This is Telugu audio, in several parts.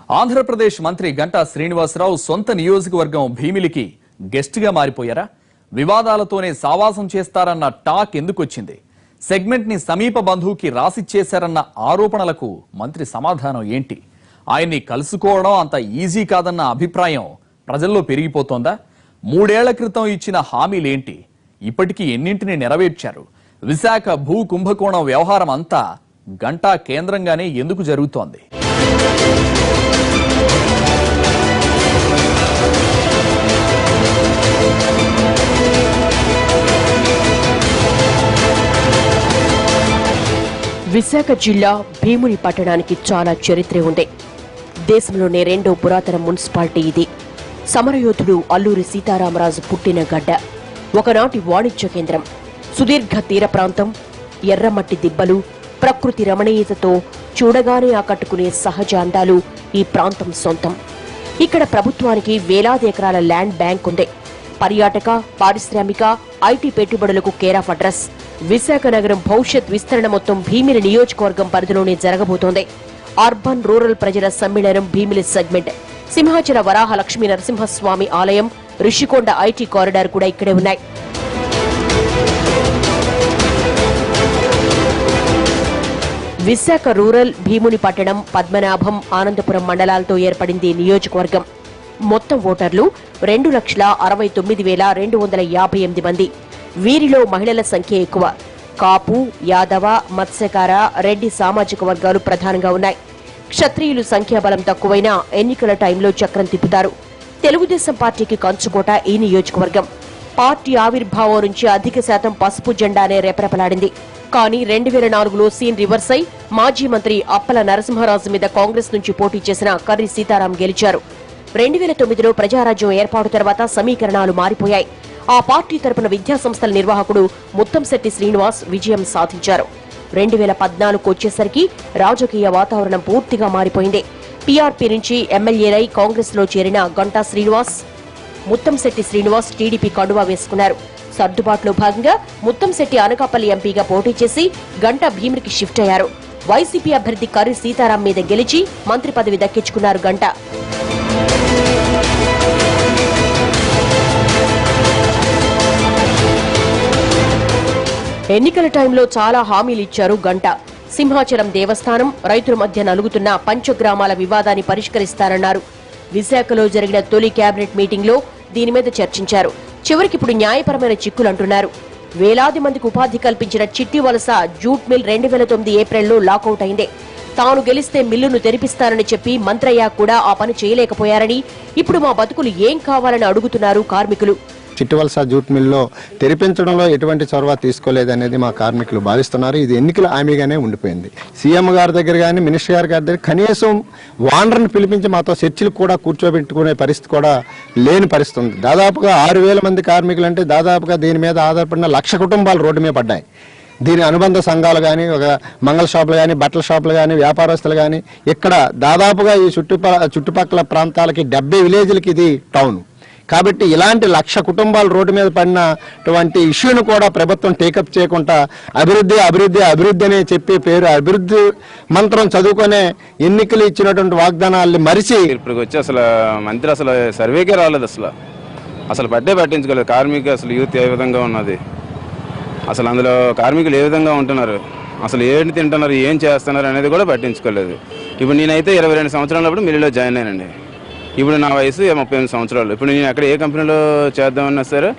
ఆంధ్రప్రదేశ్ మంత్రి గంటా శ్రీనివాసరావు సొంత నియోజకవర్గం భీమిలికి గెస్ట్ గా మారిపోయారా? వివాదాలతోనే సావాసం చేస్తారన్న టాక్ ఎందుకొచ్చింది? సెగ్మెంట్ ని సమీప బంధువుకి రాసిచ్చేశారన్న ఆరోపణలకు మంత్రి సమాధానం ఏంటి? ఆయన్ని కలుసుకోవడం అంత ఈజీ కాదన్న అభిప్రాయం ప్రజల్లో పెరిగిపోతోందా? 3 ఏళ్ల క్రితం ఇచ్చిన హామీలేంటి? ఇప్పటికీ ఎన్నింటిని నెరవేర్చారు? విశాఖ భూ కుంభకోణం వ్యవహారం అంతా గంటా కేంద్రంగానే ఎందుకు జరుగుతోంది? విశాఖ జిల్లా భీముని పట్టణానికి చాలా చరిత్ర ఉంది. దేశంలోనే 2వ పురాతన మున్సిపాలిటీ ఇది. సమరయోధుడు అల్లూరి సీతారామరాజు పుట్టిన గడ్డ. ఒకనాటి వాణిజ్య కేంద్రం, సుదీర్ఘ తీర ప్రాంతం, ఎర్రమట్టి దిబ్బలు, ప్రకృతి రమణీయతతో చూడగానే ఆకట్టుకునే సహజ అందాలు ఈ ప్రాంతం సొంతం. ఇక్కడ ప్రభుత్వానికి వేలాది ఎకరాల ల్యాండ్ బ్యాంక్ ఉంది. పర్యాటక, పారిశ్రామిక, ఐటీ పెట్టుబడులకు కేర్ ఆఫ్ అడ్రస్. విశాఖ నగరం భవిష్యత్ విస్తరణ మొత్తం భీమిలి నియోజకవర్గం పరిధిలోనే జరగబోతోంది. అర్బన్ రూరల్ ప్రజల సమ్మేళనం భీమిలి సెగ్మెంట్, సింహాచల వరాహ లక్ష్మీ నరసింహస్వామి ఆలయం, రిషికొండ ఐటీ కారిడార్ కూడా ఇక్కడే ఉన్నాయి. విశాఖ రూరల్, భీముని పట్టణం, పద్మనాభం, ఆనందపురం మండలాలతో ఏర్పడింది నియోజకవర్గం. మొత్తం ఓటర్లు 2,69,258 మంది. వీరిలో మహిళల సంఖ్య ఎక్కువ. కాపు, యాదవ, మత్స్యకార, రెడ్డి సామాజిక వర్గాలు ప్రధానంగా ఉన్నాయి. క్షత్రియులు సంఖ్యాబలం తక్కువైనా ఎన్నికల టైంలో చక్రం తిప్పుతారు. తెలుగుదేశం పార్టీకి కంచుకోట ఈ నియోజకవర్గం. పార్టీ ఆవిర్భావం నుంచి అధిక శాతం పసుపు జెండానే రెపరెపలాడింది. కానీ 2004లో సీన్ రివర్స్ అయి మాజీ మంత్రి అప్పల నరసింహరాజు మీద కాంగ్రెస్ నుంచి పోటీ చేసిన కర్రి సీతారాం గెలిచారు. 2009లో ప్రజారాజ్యం ఏర్పాటు తర్వాత సమీకరణాలు మారిపోయాయి. ఆ పార్టీ తరపున విద్యాసంస్థల నిర్వాహకుడు ముత్తంశెట్టి శ్రీనివాస్ విజయం సాధించారు. 2014కు వచ్చేసరికి రాజకీయ వాతావరణం పూర్తిగా మారిపోయింది. పీఆర్పీ నుంచి ఎమ్మెల్యేలై కాంగ్రెస్ లో చేరిన గంటా శ్రీనివాస్, ముత్తంశెట్టి శ్రీనివాస్ టీడీపీ కండువా వేసుకున్నారు. సర్దుబాటులో భాగంగా ముత్తంశెట్టి అనకాపల్లి ఎంపీగా పోటీ చేసి గంటా భీమిలికి షిఫ్ట్ అయ్యారు. వైసీపీ అభ్యర్థి కర్రి సీతారాం మీద గెలిచి మంత్రి పదవి దక్కించుకున్నారు గంటా. ఎన్నికల టైంలో చాలా హామీలు ఇచ్చారు గంటా. సింహాచలం దేవస్థానం, రైతుల మధ్య నలుగుతున్న పంచగ్రామాల వివాదాన్ని పరిష్కరిస్తారన్నారు. విశాఖలో జరిగిన తొలి కేబినెట్ మీటింగ్లో దీని మీద చర్చించారు. చివరికిప్పుడు న్యాయపరమైన చిక్కులంటున్నారు. వేలాది మందికి ఉపాధి కల్పించిన చిట్టి వలస జూట్ మిల్ 2009 ఏప్రిల్లో లాకౌట్ అయింది. తాను గెలిస్తే మిల్లును తెరిపిస్తారని చెప్పి మంత్రయ్య కూడా ఆ పని చేయలేకపోయారని, ఇప్పుడు మా బతుకులు ఏం కావాలని అడుగుతున్నారు కార్మికులు. చిట్టివలస జూట్ మిల్లో తెరిపించడంలో ఎటువంటి చొరవ తీసుకోలేదనేది మా కార్మికులు భావిస్తున్నారు. ఇది ఎన్నికల హామీగానే ఉండిపోయింది. సీఎం గారి దగ్గర కానీ, మినిస్టర్ గారి దగ్గర కనీసం వాండర్ని పిలిపించి మాతో చర్చలు కూడా కూర్చోబెట్టుకునే పరిస్థితి కూడా లేని పరిస్థితి ఉంది. దాదాపుగా 6,000 మంది కార్మికులు అంటే దాదాపుగా దీని మీద ఆధారపడిన 1,00,000 కుటుంబాలు రోడ్డు మీద పడ్డాయి. దీని అనుబంధ సంఘాలు కానీ, ఒక మంగళ షాపులు కానీ, బట్టల షాపులు కానీ, వ్యాపారస్తులు కానీ, ఇక్కడ దాదాపుగా ఈ చుట్టుపక్కల ప్రాంతాలకి 70 విలేజ్లకి ఇది టౌన్. కాబట్టి ఇలాంటి 1,00,000 కుటుంబాలు రోడ్డు మీద పడినటువంటి ఇష్యూను కూడా ప్రభుత్వం టేకప్ చేయకుండా అభివృద్ధి అభివృద్ధి అభివృద్ధి అనే చెప్పి పేరు అభివృద్ధి మంత్రం చదువుకునే ఎన్నికలు ఇచ్చినటువంటి వాగ్దానాల్ని మరిచి ఇప్పటికి వచ్చి అసలు మంత్రి అసలు సర్వేకే రాలేదు. అసలు పట్టించుకోలేదు. కార్మికులు అసలు యూత్ ఏ విధంగా ఉన్నది, అసలు అందులో కార్మికులు ఏ విధంగా ఉంటున్నారు, అసలు ఏంటి తింటున్నారు, ఏం చేస్తున్నారు అనేది కూడా పట్టించుకోలేదు. ఇప్పుడు నేనైతే 22 సంవత్సరాలప్పుడు మిల్లులో జాయిన్ అయ్యానండి. ఇప్పుడు నా వయసు 38 సంవత్సరాలు. ఇప్పుడు నేను అక్కడ ఏ కంపెనీలో చేద్దామన్నా సరే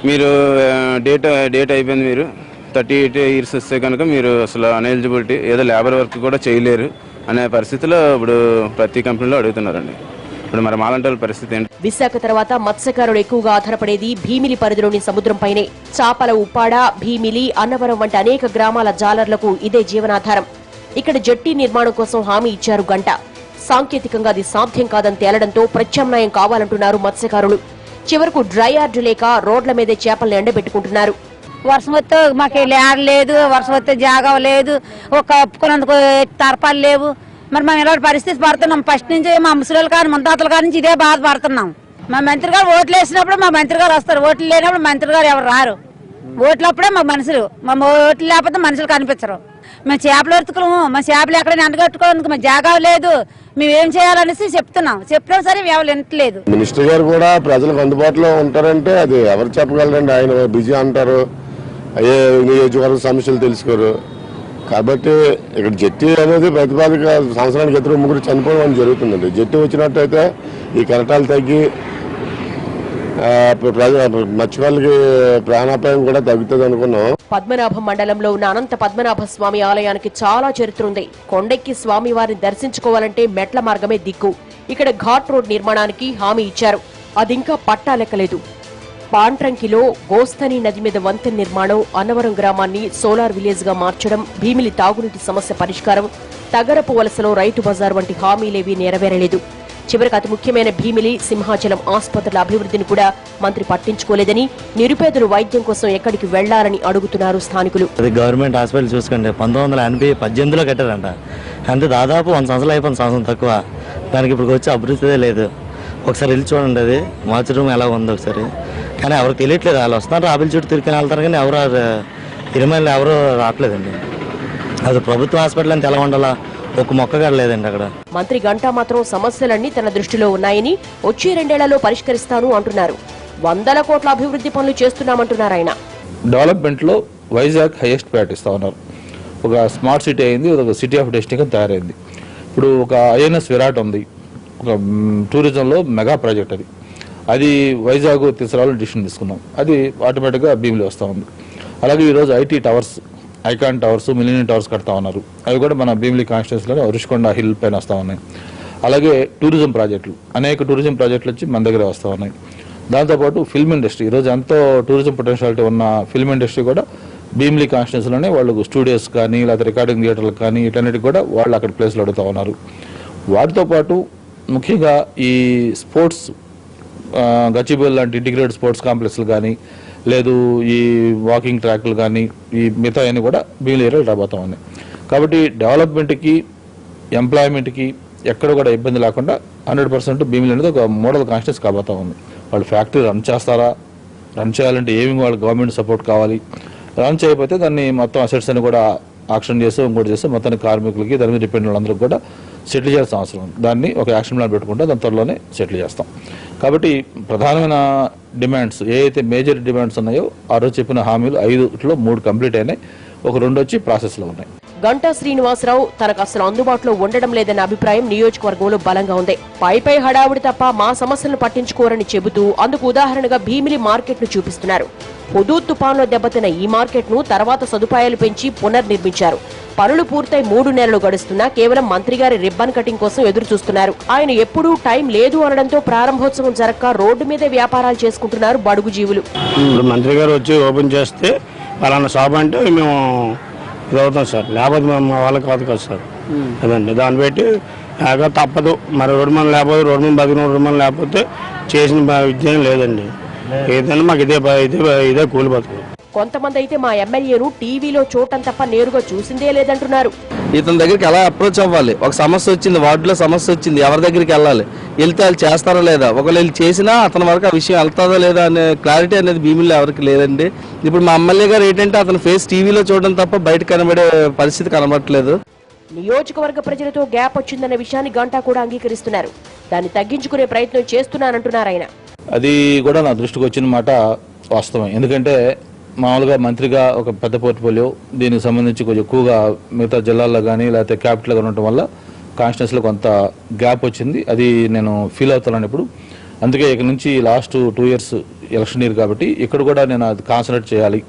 మీరు డేట్ అయిపోయింది, మీరు 38 ఇయర్స్ వస్తే కనుక మీరు అసలు అన్ఎలిజిబిలిటీ, ఏదో లేబర్ వర్క్ కూడా చేయలేరు అనే పరిస్థితిలో ఇప్పుడు ప్రతి కంపెనీలో అడుగుతున్నారండి. ఇప్పుడు మరి మాలాంటి వాళ్ళ పరిస్థితి ఏంటి? విశాఖ తర్వాత మత్స్యకారులు ఎక్కువగా ఆధారపడేది భీమిలి పరిధిలోని సముద్రంపైనే. చాపల ఉప్పాడ, భీమిలి, అన్నవరం వంటి అనేక గ్రామాల జాలర్లకు ఇదే జీవనాధారం. ఇక్కడ జట్టి నిర్మాణం కోసం హామీ ఇచ్చారు గంటా. సాంకేతికంగా అది సాధ్యం కాదని తేలడంతో ప్రత్యామ్నాయం కావాలంటున్నారు మత్స్యకారులు. చివరకు డ్రై యార్డ్ లేక రోడ్ల మీదే చేపలను ఎండబెట్టుకుంటున్నారు. వర్షం వస్తే మాకు ల్యాడ్ లేదు, వర్షం వస్తే జాగా లేదు, ఒక ఒప్పుకున్నందుకు తర్పాలు లేవు. మరి మేము ఇలాంటి పరిస్థితి పడుతున్నాం. ఫస్ట్ నుంచి మా ముసలి కానీ ముంతాతల కాడి నుంచి ఇదే బాధపడుతున్నాం. మా మంత్రి గారు ఓట్లు వేసినప్పుడు మా మంత్రి గారు వస్తారు, ఓట్లు లేనప్పుడు మంత్రి గారు ఎవరు రారు. ఓట్లప్పుడే మా మనుషులు, మా ఓట్లు లేకపోతే మనుషులు కనిపించరు. మేము చేపలు ఎత్తుకున్నాము, మా చేపలు ఎక్కడైనా ఎండగట్టుకోవడానికి మా జాగా లేదు, మేమేం చేయాలనేసి చెప్పినా సరే ఎవరు వినట్లేదు. మినిస్టర్ గారు కూడా ప్రజలకు అందుబాటులో ఉంటారంటే అది ఎవరు చెప్పగలరండి. ఆయన బిజీ అంటారు, అయ్యే నియోజకవర్గ సమస్యలు తెలుసుకోరు. కాబట్టి ఇక్కడ జట్టి అనేది ప్రతిపాదిక సంవత్సరానికి 3 చనిపోవడం జరుగుతుందండి. జట్టి వచ్చినట్టయితే ఈ కెరటాలు తగ్గి మత్స్యకారులకి ప్రాణాపాయం కూడా తగ్గుతుంది అనుకున్నాం. పద్మనాభం మండలంలో ఉన్న అనంత పద్మనాభ స్వామి ఆలయానికి చాలా చరిత్ర ఉంది. కొండెక్కి స్వామి వారిని దర్శించుకోవాలంటే మెట్ల మార్గమే దిక్కు. ఇక్కడ ఘాట్ రోడ్ నిర్మాణానికి హామీ ఇచ్చారు, అదింకా పట్టాలెక్కలేదు. పాంట్రంకిలో గోస్తని నది మీద వంతెన నిర్మాణం, అన్నవరం గ్రామాన్ని సోలార్ విలేజ్ గా మార్చడం, భీమిలి తాగునీటి సమస్య పరిష్కారం, తగరపు వలసలో రైతు బజార్ వంటి హామీలేవీ నెరవేరలేదు. చివరికి అతి ముఖ్యమైన భీమిలి సింహాచలం ఆసుపత్రుల అభివృద్ధిని కూడా మంత్రి పట్టించుకోలేదని, నిరుపేదలు వైద్యం కోసం ఎక్కడికి వెళ్లాలని అడుగుతున్నారు స్థానికులు. అది గవర్నమెంట్ హాస్పిటల్ చూసుకోండి, 1918లో కట్టారంట. అంటే దాదాపు 100 సంవత్సరాలు అయిపోయింది, సంవత్సరం తక్కువ. దానికి ఇప్పుడు వచ్చి అభివృద్ధి లేదు. ఒకసారి వెళ్ళి చూడండి, అది మార్చి రూమ్ ఎలా ఉంది ఒకసారి. కానీ ఎవరికి తెలియట్లేదు, వాళ్ళు వస్తున్నారు ఆపిల్ చుట్టూ తిరిగి వెళ్తారు కానీ ఎవరు ఇరమైలు ఎవరు రావట్లేదండి. అది ప్రభుత్వ హాస్పిటల్ అంటే ఎలా ఉండాలా, ఒక మొక్క లేదండి అక్కడ. మంత్రి గంటా మాత్రం సమస్యలన్నీ తన దృష్టిలో ఉన్నాయని, వచ్చే 2 ఏళ్లలో పరిష్కరిస్తాను అంటున్నారు. 100 కోట్ల అభివృద్ధి పనులు చేస్తున్నామంటున్నారు ఆయన. డెవలప్మెంట్ లో వైజాగ్ హైయెస్ట్ ప్రయారిటీ ఇస్తా ఉన్నారు. ఒక స్మార్ట్ సిటీ అయింది, ఒక సిటీ ఆఫ్ డెస్టినేషన్ తయారైంది. ఇప్పుడు ఒక ఐఎన్ఎస్ విరాట్ ఉంది, ఒక టూరిజంలో మెగా ప్రాజెక్ట్ అది వైజాగ్ తీసుకురావాలని డిసిషన్ తీసుకున్నాం. అది ఆటోమేటిక్గా భీమిలి వస్తూ ఉంది. అలాగే ఈరోజు IT towers, icon towers, millennium towers కడతా ఉన్నారు. అవి కూడా మన భీమిలి కాన్స్టిట్యూన్సీలో రుషికొండ హిల్ పైన వస్తూ ఉన్నాయి. అలాగే టూరిజం ప్రాజెక్టులు, అనేక టూరిజం ప్రాజెక్టులు వచ్చి మన దగ్గర వస్తూ ఉన్నాయి. దాంతోపాటు ఫిల్మ్ ఇండస్ట్రీ, ఈరోజు ఎంతో టూరిజం పొటెన్షియాలిటీ ఉన్న ఫిల్మ్ ఇండస్ట్రీ కూడా భీమిలి కాన్స్టిట్యూన్సీలోనే వాళ్ళకు స్టూడియోస్ కానీ లేకపోతే రికార్డింగ్ థియేటర్లకు కానీ ఇటన్నిటికి కూడా వాళ్ళు అక్కడ ప్లేస్లు అడుగుతూ ఉన్నారు. వాటితో పాటు ముఖ్యంగా ఈ స్పోర్ట్స్ గచ్చిబౌలి లాంటి ఇంటిగ్రేటెడ్ స్పోర్ట్స్ కాంప్లెక్స్లు కానీ లేదు ఈ వాకింగ్ ట్రాక్లు కానీ ఈ మిగతా అన్ని కూడా భీమిలి ఏరియాలో రాబోతా ఉన్నాయి. కాబట్టి డెవలప్మెంట్కి ఎంప్లాయ్మెంట్కి ఎక్కడ కూడా ఇబ్బంది లేకుండా 100% భీమిలి అనేది ఒక మోడల్ కాన్స్టిట్యూన్సీ కాబోతా ఉంది. వాళ్ళు ఫ్యాక్టరీ రన్ చేస్తారా, రన్ చేయాలంటే ఏమి వాళ్ళ గవర్నమెంట్ సపోర్ట్ కావాలి, రన్ చేయకపోతే దాన్ని మొత్తం అసెట్స్ అని కూడా ఆక్షన్ చేసి ఇంకోటి చేస్తే మొత్తాన్ని కార్మికులకి దాని మీద డిపెండ్ వాళ్ళందరికీ కూడా సెటిల్ చేయాల్సిన అవసరం ఉంది. దాన్ని ఒక యాక్షన్ ప్లాన్ పెట్టుకుంటే దాని త్వరలోనే సెటిల్ చేస్తాం. కాబట్టి ప్రధానమైన డిమాండ్స్ ఏవైతే మేజర్ డిమాండ్స్ ఉన్నాయో ఆ రోజు చెప్పిన హామీలు 5లో 3 కంప్లీట్ అయినాయి, ఒక 2 వచ్చి ప్రాసెస్లో ఉన్నాయి. గంటా శ్రీనివాసరావు తనకు అసలు అందుబాటులో ఉండడం లేదన్న అభిప్రాయం నియోజకవర్గంలో బలంగా ఉంది. పైపై హడావుడి తప్ప మా సమస్యలను పట్టించుకోరని చెబుతూ అందుకు ఉదాహరణగా భీమిలి మార్కెట్ ను చూపిస్తున్నారు. హుదూద్ తుపాన్లో దెబ్బతిన్న ఈ మార్కెట్ ను తర్వాత సదుపాయాలు పెంచి పునర్నిర్మించారు. పనులు పూర్తయి 3 నెలలు గడుస్తున్నా కేవలం మంత్రి గారి రిబ్బన్ కటింగ్ కోసం ఎదురు చూస్తున్నారు. ఆయన ఎప్పుడూ టైం లేదు అనడంతో ప్రారంభోత్సవం జరక్క రోడ్డు మీదే వ్యాపారాలు చేసుకుంటున్నారు బడుగు జీవులు. మంత్రి గారు వచ్చి ఓపెన్ చేస్తే పలానా షాప్ అంటే మేము ఇదవుతాం సార్, లేకపోతే మా వాళ్ళకి కాదు కదా సార్. అదండి దాన్ని బట్టి తప్పదు. మరి రోడ్డు మన లేకపోతే రోడ్డు మీద బతికిన రోడ్డు మన లేకపోతే చేసిన విజయం లేదండి. ఏదైనా మాకు ఇదే కూలి బతుకు. కొంతమంది అయితే మా ఎమ్మెల్యేను టీవీలో చూడటం తప్ప నేరుగా చూసిందే లేదంటున్నారు. ఇతని దగ్గరికి ఎలా అప్రోచ్ అవ్వాలి, ఒక సమస్య వచ్చింది, వార్డులో సమస్య వచ్చింది, ఎవరి దగ్గరికి వెళ్ళాలి, వెళ్తే వాళ్ళు చేస్తారా లేదా, ఒకవేళ వీళ్ళు చేసినా అతని వరకు ఆ విషయం వెళ్తాదా లేదా అనే క్లారిటీ అనేది భీమిలో ఎవరికి లేదండి. ఇప్పుడు మా ఎమ్మెల్యే గారు ఏంటంటే అతని ఫేస్ టీవీలో చూడడం తప్ప బయట కనబడే పరిస్థితి కనబడట్లేదు. నియోజకవర్గ ప్రజలతో గ్యాప్ వచ్చిందన్న విషయాన్ని గంటా కూడా అంగీకరిస్తున్నారు. దాన్ని తగ్గించుకునే ప్రయత్నం చేస్తున్నానంటున్నారు ఆయన. అది కూడా నా దృష్టికి వచ్చిన మాట వాస్తవం. ఎందుకంటే మామూలుగా మంత్రిగా ఒక పెద్ద పోర్ట్ఫోలియో, దీనికి సంబంధించి కొంచెం ఎక్కువగా మిగతా జిల్లాల్లో కానీ లేకపోతే క్యాపిటల్గా ఉండటం వల్ల కాన్స్టిట్యూన్సీలో కొంత గ్యాప్ వచ్చింది. అది నేను ఫీల్ అవుతున్నాను ఇప్పుడు. అందుకే ఇక నుంచి లాస్ట్ 2 ఇయర్స్ ఎలక్షన్ ఇయర్ కాబట్టి ఇక్కడ కూడా నేను అది కాన్సన్ట్రేట్ చేయాలి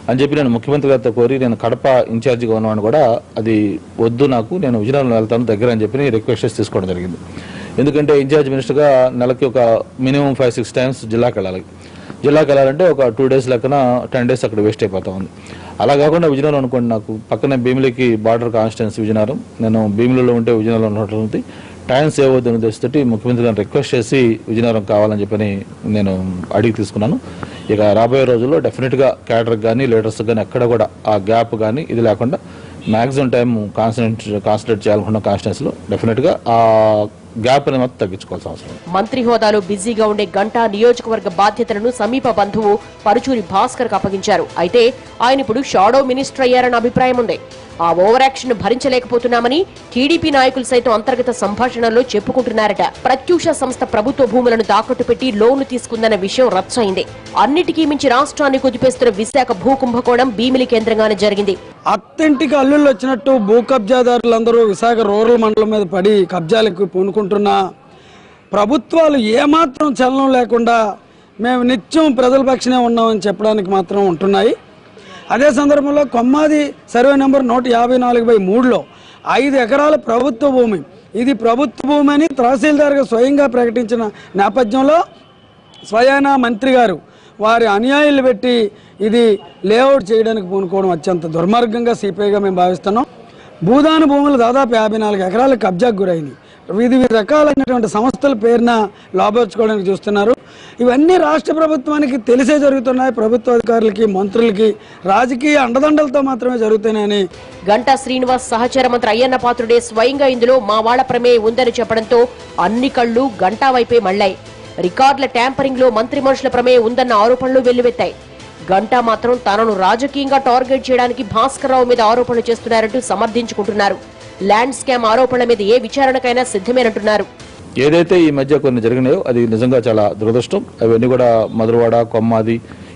అని చెప్పి నేను ముఖ్యమంత్రి గారితో కోరి నేను కడప ఇన్ఛార్జిగా ఉన్నవాడిని కూడా అది వద్దు, నాకు నేను విజయనగరం వెళ్తాను దగ్గర అని చెప్పి రిక్వెస్ట్ చేసి తీసుకోవడం జరిగింది. ఎందుకంటే ఇన్ఛార్జ్ మినిస్టర్గా నెలకి ఒక మినిమం 5-6 టైమ్స్ జిల్లాకి వెళ్ళాలి. జిల్లాకి వెళ్ళాలంటే ఒక 2 డేస్ లెక్కన 10 డేస్ అక్కడ వేస్ట్ అయిపోతా ఉంది. అలా కాకుండా విజయనగరం అనుకోండి, నాకు పక్కనే భీమిలికి బార్డర్ కాన్స్టిట్యున్సీ విజయనగరం, నేను భీమిలిలో ఉంటే విజయనగరంలో ఉన్నటువంటి టైం సేవ్ అవుతుంది ఉద్దేశంతో ముఖ్యమంత్రి గారిని రిక్వెస్ట్ చేసి విజయనగరం కావాలని చెప్పని నేను అడిగి తీసుకున్నాను. ఇక రాబోయే రోజుల్లో డెఫినెట్గా క్యాడర్కి కానీ లీడర్స్కి కానీ ఎక్కడ కూడా ఆ గ్యాప్ కానీ ఇది లేకుండా మ్యాక్సిమం టైం కాన్సన్ట్రేట్ చేయాలనుకున్న కాన్స్టిట్యున్సీలో డెఫినెట్గా ఆ గ్యాప్ అనేది మాత్రం తగ్గించుకోవాల్సిన అవసరం. మంత్రి హోదాలో బిజీగా ఉండే గంటా నియోజకవర్గ బాధ్యతలను సమీప బంధువు పరుచూరి భాస్కర్ కు అప్పగించారు. అయితే ఆయన ఇప్పుడు షాడో మినిస్టర్ అయ్యారన్న అభిప్రాయం ఉంది. ఆ ఓవర్ యాక్షన్ భరించలేకపోతున్నామని టీడీపీ నాయకులు సైతం అంతర్గత సంభాషణలో చెప్పుకుంటున్నారట. ప్రత్యూష సంస్థ ప్రభుత్వ భూములను తాకట్టు పెట్టి లోన్లు తీసుకుందన్న విషయం రచ్చయింది. అన్నిటికీ మించి రాష్ట్రాన్ని కుదిపేస్తున్న విశాఖ భూ కుంభకోణం భీమిలి కేంద్రంగానే జరిగింది. అత్తింటికి అల్లుళ్ళు వచ్చినట్టు భూ కబ్జాదారులందరూ విశాఖ రూరల్ మండలం మీద పడి కబ్జాలకు పూనుకుంటున్నా ప్రభుత్వాలు ఏమాత్రం చలనం లేకుండా మేము నిత్యం ప్రజల పక్షనే ఉన్నామని చెప్పడానికి మాత్రం ఉంటున్నాయి. అదే సందర్భంలో కొమ్మాది సర్వే నెంబర్ 154/3లో 5 ఎకరాల ప్రభుత్వ భూమి, ఇది ప్రభుత్వ భూమి అని తహసీల్దార్గా స్వయంగా ప్రకటించిన నేపథ్యంలో స్వయానా మంత్రి గారు వారి అనుయాయులు పెట్టి ఇది లేఅవుట్ చేయడానికి పూనుకోవడం అత్యంత దుర్మార్గంగా సిపిఐగా మేము భావిస్తున్నాం. భూదాన భూములు దాదాపు 54 ఎకరాల కబ్జాకు గురైంది. వివిధ రకాలైనటువంటి సంస్థల పేరున లాభర్చుకోవడానికి చూస్తున్నారు. ఇవన్నీ రాష్ట్ర ప్రభుత్వానికి తెలిసే జరుగుతున్నాయి. ప్రభుత్వ అధికారులకి, మంత్రులకి రాజకీయ అండదండలతో మాత్రమే జరుగుతున్నాయని గంటా శ్రీనివాస్ సహచర మంత్రి అయ్యన్న పాత్రుడే స్వయంగా ఇందులో మా వాళ్ల ప్రమేయం ఉందని చెప్పడంతో అన్ని కళ్లు గంటా వైపే మళ్లాయి. రికార్డుల ట్యాంపరింగ్ లో మంత్రి మనుషుల ప్రమేయం ఉందన్న ఆరోపణలు వెల్లువెత్తాయి. గంటా మాత్రం తనను రాజకీయంగా టార్గెట్ చేయడానికి భాస్కర్ రావు మీద ఆరోపణలు చేస్తున్నారంటూ సమర్థించుకుంటున్నారు. ల్యాండ్ స్కామ్ ఆరోపణల మీద ఏ విచారణకైనా సిద్ధమేనంటున్నారు. ఏదైతే ఈ మధ్య కొన్ని జరిగినాయో అది నిజంగా చాలా దురదృష్టం. అవన్నీ కూడా మధురవాడ, కొమ్మాది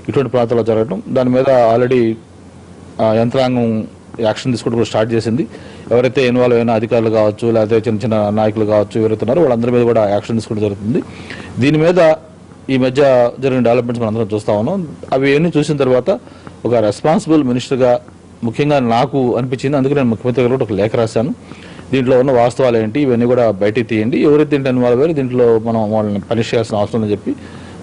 ఇటువంటి ప్రాంతాల్లో జరగడం, దాని మీద ఆల్రెడీ యంత్రాంగం యాక్షన్ తీసుకోవడం స్టార్ట్ చేసింది. ఎవరైతే ఇన్వాల్వ్ అయిన అధికారులు కావచ్చు, లేకపోతే చిన్న చిన్న నాయకులు కావచ్చు, ఎవరైతే ఉన్నారో వాళ్ళందరి మీద కూడా యాక్షన్ తీసుకోవడం జరుగుతుంది. దీని మీద ఈ మధ్య జరిగిన డెవలప్మెంట్స్ మనం అందరం చూస్తా ఉన్నాం. అవి అన్నీ చూసిన తర్వాత ఒక రెస్పాన్సిబుల్ మినిస్టర్గా ముఖ్యంగా నాకు అనిపించింది. అందుకే నేను ముఖ్యమంత్రి గారు ఒక లేఖ రాశాను. దీంట్లో ఉన్న వాస్తవాలు ఏంటి, ఇవన్నీ కూడా బయటికి తీయండి, ఎవరైతే దీంట్లో ఇన్వాల్వ్ అయ్యారో దీంట్లో మనం వాళ్ళని పనిష్ చేయాల్సిన అవసరం అని చెప్పి,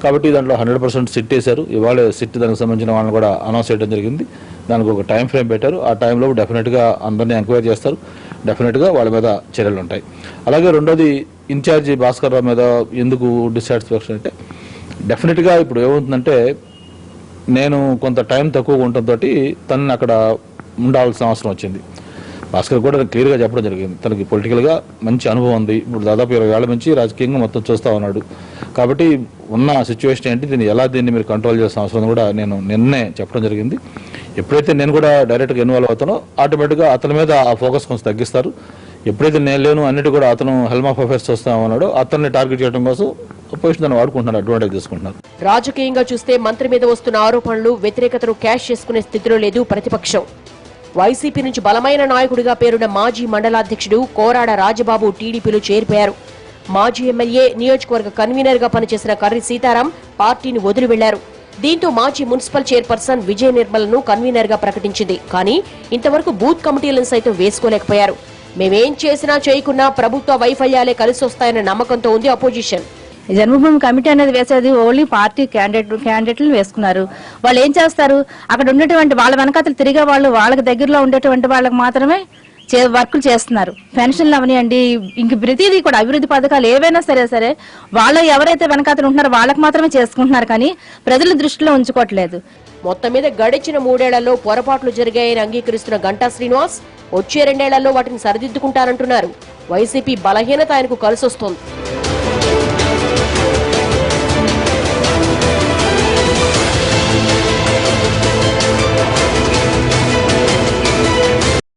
కాబట్టి దాంట్లో 100% సిట్ వేశారు. ఇవాళ సిట్ దానికి సంబంధించిన వాళ్ళని కూడా అనౌన్స్ చేయడం జరిగింది. దానికి ఒక టైం ఫ్రేమ్ పెట్టారు. ఆ టైంలో డెఫినెట్గా అందరినీ ఎంక్వైరీ చేస్తారు. డెఫినెట్గా వాళ్ళ మీద చర్యలు ఉంటాయి. అలాగే రెండోది ఇన్ఛార్జి భాస్కర్ రావు మీద ఎందుకు డిస్సాటిస్ఫాక్షన్ అంటే, డెఫినెట్గా ఇప్పుడు ఏమవుతుందంటే నేను కొంత టైం తక్కువగా ఉండటంతో తనని అక్కడ ఉండాల్సిన అవసరం వచ్చింది. భాస్కర్ కూడా క్లియర్గా చెప్పడం జరిగింది. తనకి పొలిటికల్గా మంచి అనుభవం ఉంది. ఇప్పుడు దాదాపు 20 ఏళ్ల నుంచి రాజకీయంగా మొత్తం చూస్తూ ఉన్నాడు. కాబట్టి ఉన్న సిచ్యువేషన్ ఏంటి, దీన్ని మీరు కంట్రోల్ చేసిన అవసరం కూడా నేను నిన్నే చెప్పడం జరిగింది. ఎప్పుడైతే నేను కూడా డైరెక్ట్గా ఇన్వాల్వ్ అవుతానో ఆటోమేటిక్గా అతని మీద ఆ ఫోకస్ కొంచెం తగ్గిస్తారు. ఎప్పుడైతే నేను లేను అన్నిటి కూడా అతను హెల్మ్ ఆఫ్ అఫైర్స్ చూస్తా ఉన్నాడో అతన్ని టార్గెట్ చేయడం కోసం అపోజిషన్ దాన్ని వాడుకుంటున్నారు, అడ్వాంటేజ్ తీసుకుంటున్నారు. రాజకీయంగా చూస్తే మంత్రి మీద వస్తున్న ఆరోపణలు వ్యతిరేకతను క్యాష్ చేసుకునే స్థితిలో లేదు ప్రతిపక్షం. వైసీపీ నుంచి బలమైన నాయకుడిగా పేరున్న మాజీ మండలాధ్యక్షుడు కోరాడ రాజబాబు టీడీపీలో చేరిపోయారు. మాజీ ఎమ్మెల్యే, నియోజకవర్గ కన్వీనర్ గా పనిచేసిన కర్రి సీతారాం పార్టీని వదిలి వెళ్లారు. దీంతో మాజీ మున్సిపల్ చైర్పర్సన్ విజయ నిర్మలను కన్వీనర్ గా ప్రకటించింది. కానీ ఇంతవరకు బూత్ కమిటీలను సైతం వేసుకోలేకపోయారు. మేమేం చేసినా చేయకున్నా ప్రభుత్వ వైఫల్యాలే కలిసొస్తాయన్న నమ్మకంతో ఉంది అపోజిషన్. జన్మభూమి కమిటీ అనేది వేసేది ఓన్లీ పార్టీ క్యాండిడేట్లు వేసుకున్నారు. వాళ్ళు ఏం చేస్తారు, అక్కడ ఉన్నటువంటి వాళ్ళ వెనకాతలు తిరిగే వాళ్ళు, వాళ్ళకి దగ్గరలో ఉండేటువంటి వాళ్ళకి మాత్రమే వర్కులు చేస్తున్నారు. పెన్షన్లు అవనియండి, ఇంక ప్రతిదీ కూడా అభివృద్ధి పథకాలు ఏవైనా సరే వాళ్ళు ఎవరైతే వెనకాతలు ఉంటున్నారో వాళ్ళకి మాత్రమే చేసుకుంటున్నారు, కానీ ప్రజల దృష్టిలో ఉంచుకోవట్లేదు. మొత్తం మీద గడిచిన 3 ఏళ్లలో పొరపాట్లు జరిగాయని అంగీకరిస్తున్న గంటా శ్రీనివాస్ వచ్చే 2 ఏళ్లలో వాటిని సరిదిద్దుకుంటారంటున్నారు. వైసీపీ బలహీనత ఆయనకు కలిసొస్తోంది.